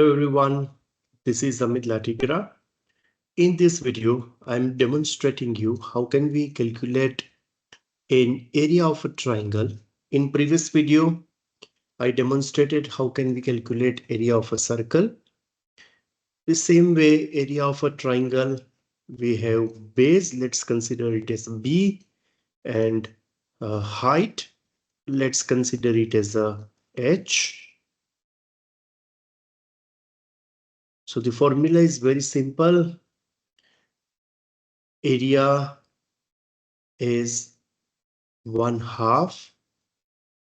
Hello everyone, this is Amit Latikara. In this video, I'm demonstrating you how can we calculate an area of a triangle. In previous video, I demonstrated how can we calculate area of a circle. The same way area of a triangle, we have base, let's consider it as B, and height, let's consider it as a H. So the formula is very simple. Area is 1/2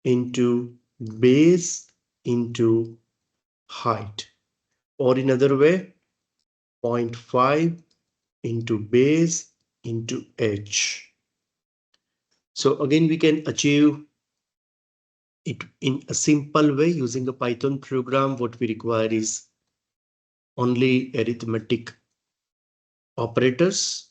into base into height, or in other way 0.5 into base into h. So again we can achieve it in a simple way using a Python program. What we require is only arithmetic operators.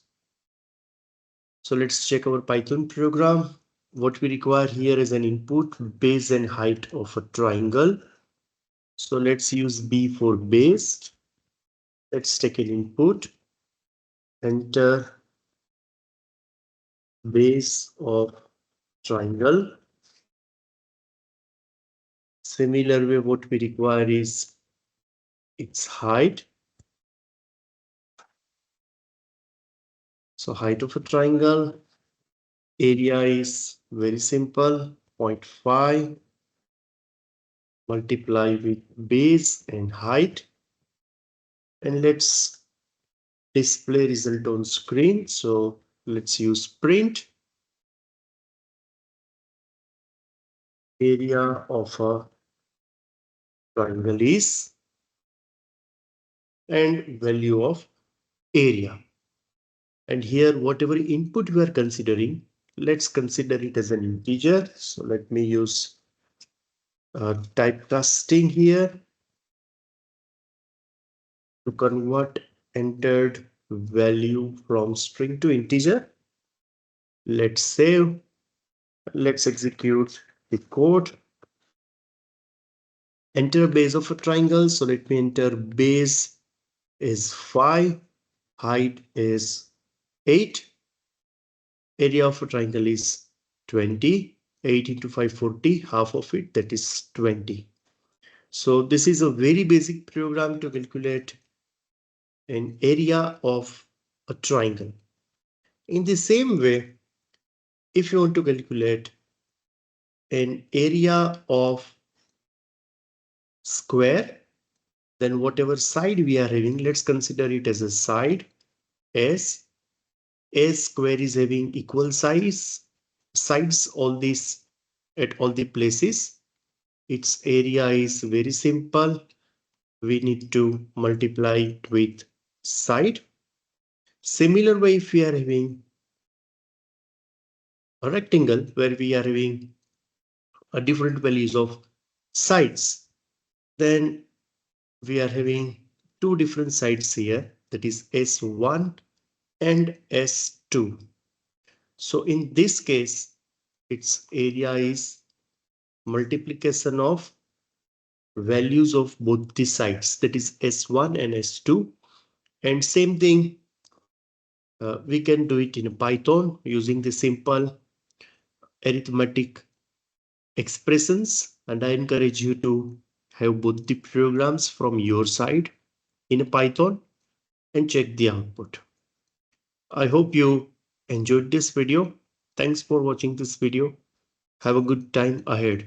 So let's check our Python program. What we require here is an input, base and height of a triangle. So let's use B for base. Let's take an input, enter base of triangle. Similar way, what we require is its height. So height of a triangle, area is very simple, 0.5 multiply with base and height. And let's display result on screen. So let's use print. Area of a triangle is, and value of area. And here, whatever input we are considering, let's consider it as an integer. So let me use typecasting here to convert entered value from string to integer. Let's save. Let's execute the code. Enter base of a triangle. So let me enter base is 5, height is 8, area of a triangle is 20. 8 into 540, half of it, that is 20. So this is a very basic program to calculate an area of a triangle. In the same way, if you want to calculate an area of square, then whatever side we are having, let's consider it as a side S. A square is having equal sides, all these at all the places. Its area is very simple. We need to multiply it with side. Similar way, if we are having a rectangle where we are having a different values of sides, then we are having two different sides here, that is S1 and S2. So in this case, its area is multiplication of values of both the sides, that is S1 and S2. And same thing, we can do it in Python using the simple arithmetic expressions. And I encourage you to have both the programs from your side in Python and check the output. I hope you enjoyed this video. Thanks for watching this video. Have a good time ahead.